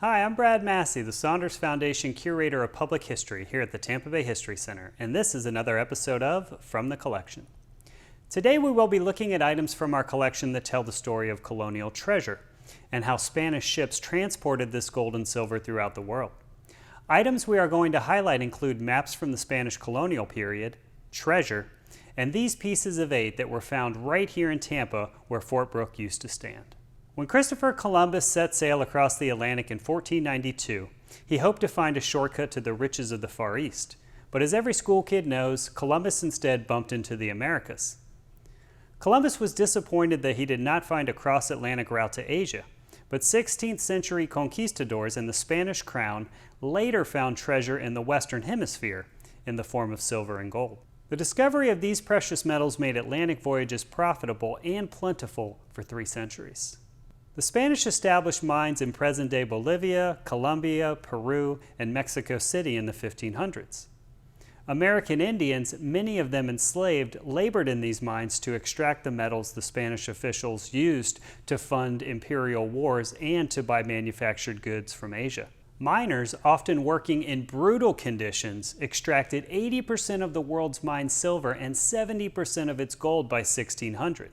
Hi, I'm Brad Massey, the Saunders Foundation Curator of Public History here at the Tampa Bay History Center, and this is another episode of From the Collection. Today we will be looking at items from our collection that tell the story of colonial treasure and how Spanish ships transported this gold and silver throughout the world. Items we are going to highlight include maps from the Spanish colonial period, treasure, and these pieces of 8 that were found right here in Tampa where Fort Brooke used to stand. When Christopher Columbus set sail across the Atlantic in 1492, he hoped to find a shortcut to the riches of the Far East. But as every school kid knows, Columbus instead bumped into the Americas. Columbus was disappointed that he did not find a cross-Atlantic route to Asia, but 16th century conquistadors and the Spanish crown later found treasure in the Western Hemisphere in the form of silver and gold. The discovery of these precious metals made Atlantic voyages profitable and plentiful for 3 centuries. The Spanish established mines in present-day Bolivia, Colombia, Peru, and Mexico City in the 1500s. American Indians, many of them enslaved, labored in these mines to extract the metals the Spanish officials used to fund imperial wars and to buy manufactured goods from Asia. Miners, often working in brutal conditions, extracted 80% of the world's mined silver and 70% of its gold by 1600.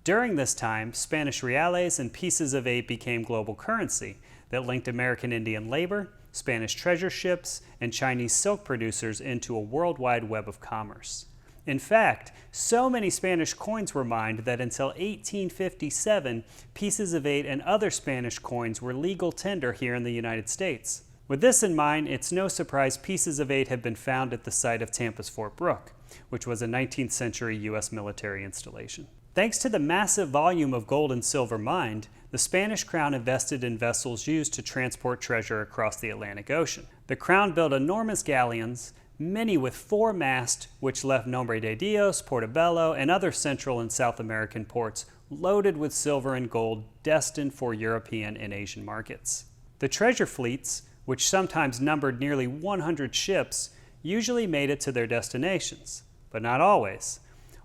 During this time, Spanish reales and pieces of 8 became global currency that linked American Indian labor, Spanish treasure ships, and Chinese silk producers into a worldwide web of commerce. In fact, so many Spanish coins were mined that until 1857, pieces of 8 and other Spanish coins were legal tender here in the United States. With this in mind, it's no surprise pieces of 8 have been found at the site of Tampa's Fort Brooke, which was a 19th century U.S. military installation. Thanks to the massive volume of gold and silver mined, the Spanish crown invested in vessels used to transport treasure across the Atlantic Ocean. The crown built enormous galleons, many with 4 masts, which left Nombre de Dios, Portobello, and other Central and South American ports loaded with silver and gold destined for European and Asian markets. The treasure fleets, which sometimes numbered nearly 100 ships, usually made it to their destinations, but not always.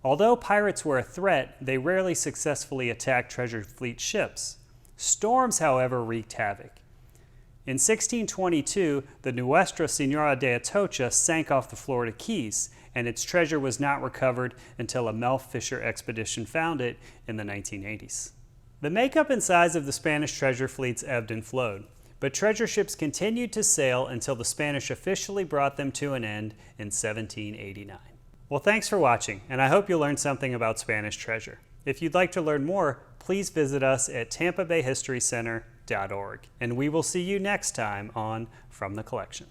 Although pirates were a threat, they rarely successfully attacked treasure fleet ships. Storms, however, wreaked havoc. In 1622, the Nuestra Señora de Atocha sank off the Florida Keys, and its treasure was not recovered until a Mel Fisher expedition found it in the 1980s. The makeup and size of the Spanish treasure fleets ebbed and flowed, but treasure ships continued to sail until the Spanish officially brought them to an end in 1789. Well, thanks for watching, and I hope you learned something about Spanish treasure. If you'd like to learn more, please visit us at tampabayhistorycenter.org, and we will see you next time on From the Collection.